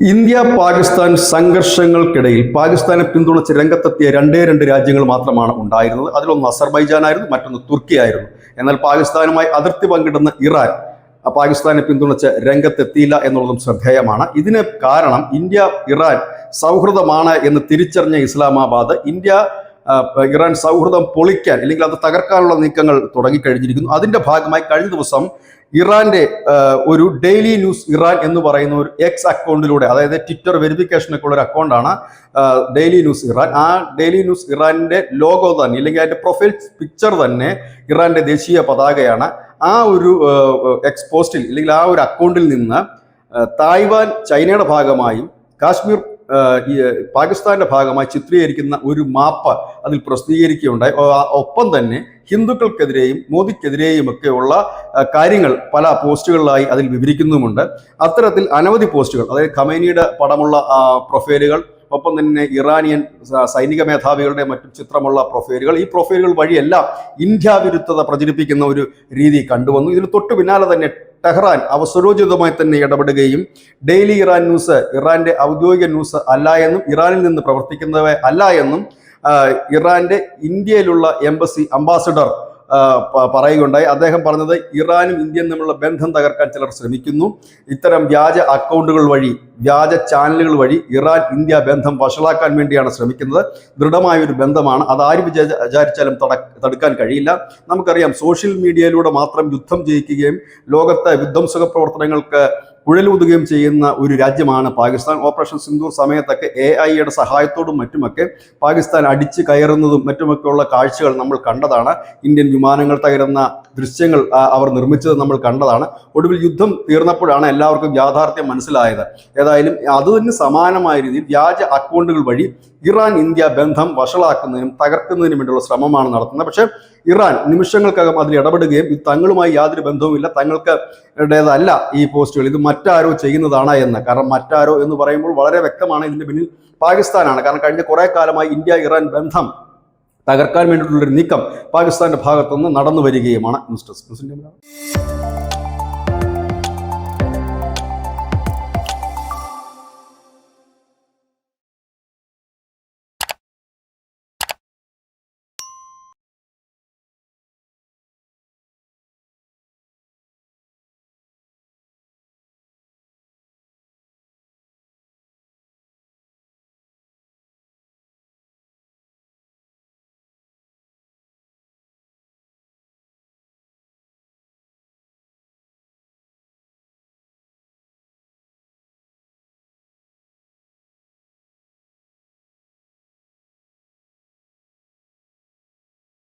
India Pakistan സംഘർഷങ്ങൾക്കിടയിൽ പാകിസ്ഥാനെ പിന്തുണച്ച് രംഗത്തെത്തിയ രണ്ട് രാജ്യങ്ങൾ മാത്രമാണ് ഉണ്ടായിരുന്നത്. അതിലൊന്ന് അസർബൈജാനായിരുന്നു, മറ്റൊന്ന് തുർക്കിയായിരുന്നു. എന്നാൽ പാകിസ്ഥാനുമായി അതിർത്തി പങ്കിടുന്ന ഇറാൻ പാകിസ്ഥാനെ പിന്തുണച്ച് രംഗത്തെത്തിയില്ല എന്നുള്ളതും ശ്രദ്ധേയമാണ്. ഇതിന് കാരണം ഇന്ത്യ ഇറാൻ സൗഹൃദമാണ് എന്ന് തിരിച്ചറിഞ്ഞ ഇസ്ലാമാബാദ് ഇറാൻ സൗഹൃദം പൊളിക്കാൻ അല്ലെങ്കിൽ അത് തകർക്കാനുള്ള നീക്കങ്ങൾ തുടങ്ങിക്കഴിഞ്ഞിരിക്കുന്നു. അതിന്റെ ഭാഗമായി കഴിഞ്ഞ ദിവസം ഇറാന്റെ ഒരു ഡെയിലി ന്യൂസ് ഇറാൻ എന്ന് പറയുന്ന ഒരു എക്സ് അക്കൗണ്ടിലൂടെ, അതായത് ട്വിറ്റർ വെരിഫിക്കേഷനൊക്കെ ഉള്ള ഒരു അക്കൗണ്ടാണ് ഡെയിലി ന്യൂസ് ഇറാൻ. ആ ഡെയിലി ന്യൂസ് ഇറാന്റെ ലോഗോ തന്നെ അല്ലെങ്കിൽ അതിന്റെ പ്രൊഫൈൽ പിക്ചർ തന്നെ ഇറാന്റെ ദേശീയ പതാകയാണ്. ആ ഒരു എക്സ് പോസ്റ്റിൽ അല്ലെങ്കിൽ ആ ഒരു അക്കൗണ്ടിൽ നിന്ന് തായ്വാൻ ചൈനയുടെ ഭാഗമായും കാശ്മീർ പാകിസ്ഥാന്റെ ഭാഗമായി ചിത്രീകരിക്കുന്ന ഒരു മാപ്പ് അതിൽ പ്രസിദ്ധീകരിക്കുകയുണ്ടായി. ഒപ്പം തന്നെ ഹിന്ദുക്കൾക്കെതിരെയും മോദിക്കെതിരെയും ഒക്കെയുള്ള കാര്യങ്ങൾ പല പോസ്റ്റുകളിലായി അതിൽ വിവരിക്കുന്നുമുണ്ട്. അത്തരത്തിൽ അനവധി പോസ്റ്റുകൾ, അതായത് ഖമേനിയുടെ പടമുള്ള പ്രൊഫൈലുകൾ, ഒപ്പം തന്നെ ഇറാനിയൻ സൈനിക മേധാവികളുടെ മറ്റും ചിത്രമുള്ള പ്രൊഫൈലുകൾ, ഈ പ്രൊഫൈലുകൾ വഴിയെല്ലാം ഇന്ത്യ വിരുദ്ധത പ്രചരിപ്പിക്കുന്ന ഒരു രീതി കണ്ടുവന്നു. ഇതിന് തൊട്ടു പിന്നാലെ തന്നെ ടെഹ്റാൻ അവസരോചിതമായി തന്നെ ഇടപെടുകയും ഡെയിലി ഇറാൻ ന്യൂസ് ഇറാന്റെ ഔദ്യോഗിക ന്യൂസ് അല്ല എന്നും ഇറാനിൽ നിന്ന് പ്രവർത്തിക്കുന്നവ അല്ല എന്നും ഇറാന്റെ ഇന്ത്യയിലുള്ള എംബസി അംബാസിഡർ പറയുകയുണ്ടായി. അദ്ദേഹം പറഞ്ഞത് ഇറാനും ഇന്ത്യയും തമ്മിലുള്ള ബന്ധം തകർക്കാൻ ചിലർ ശ്രമിക്കുന്നു. ഇത്തരം വ്യാജ അക്കൗണ്ടുകൾ വഴി, വ്യാജ ചാനലുകൾ വഴി ഇറാൻ ഇന്ത്യ ബന്ധം വഷളാക്കാൻ വേണ്ടിയാണ് ശ്രമിക്കുന്നത്. ദൃഢമായൊരു ബന്ധമാണ്, അതാരും വിചാരിച്ചാലും തടുക്കാൻ കഴിയില്ല. നമുക്കറിയാം, സോഷ്യൽ മീഡിയയിലൂടെ മാത്രം യുദ്ധം ജയിക്കുകയും ലോകത്തെ വിധ്വംസക പ്രവർത്തനങ്ങൾക്ക് കുഴലൂതുകയും ചെയ്യുന്ന ഒരു രാജ്യമാണ് പാകിസ്ഥാൻ. ഓപ്പറേഷൻ സിന്ദൂർ സമയത്തൊക്കെ AI-യുടെ സഹായത്തോടും മറ്റുമൊക്കെ പാകിസ്ഥാൻ അടിച്ചു കയറുന്നതും മറ്റുമൊക്കെയുള്ള കാഴ്ചകൾ നമ്മൾ കണ്ടതാണ്. ഇന്ത്യൻ വിമാനങ്ങൾ തകരുന്ന ദൃശ്യങ്ങൾ അവർ നിർമ്മിച്ചത് നമ്മൾ കണ്ടതാണ്. ഒടുവിൽ യുദ്ധം തീർന്നപ്പോഴാണ് എല്ലാവർക്കും യാഥാർത്ഥ്യം മനസ്സിലായത്. ഏതായാലും അതിന് സമാനമായ രീതിയിൽ വ്യാജ അക്കൗണ്ടുകൾ വഴി ഇറാൻ ഇന്ത്യ ബന്ധം വഷളാക്കുന്നതിനും തകർക്കുന്നതിനും വേണ്ടിയുള്ള ശ്രമമാണ് നടത്തുന്നത്. പക്ഷേ ഇറാൻ നിമിഷങ്ങൾക്കകം അതിൽ ഇടപെടുകയും ഇത് തങ്ങളുമായി യാതൊരു ബന്ധവുമില്ല, തങ്ങൾക്കുടേതല്ല ഈ പോസ്റ്റുകൾ, ഇത് മറ്റാരോ ചെയ്യുന്നതാണ് എന്ന്. കാരണം മറ്റാരോ എന്ന് പറയുമ്പോൾ വളരെ വ്യക്തമാണ് ഇതിന്റെ പിന്നിൽ പാകിസ്ഥാനാണ്. കാരണം കഴിഞ്ഞ കുറെ കാലമായി ഇന്ത്യ ഇറാൻ ബന്ധം തകർക്കാൻ വേണ്ടിയിട്ടുള്ളൊരു നീക്കം പാകിസ്ഥാന്റെ ഭാഗത്തുനിന്ന് നടന്നു വരികയുമാണ്. News desk.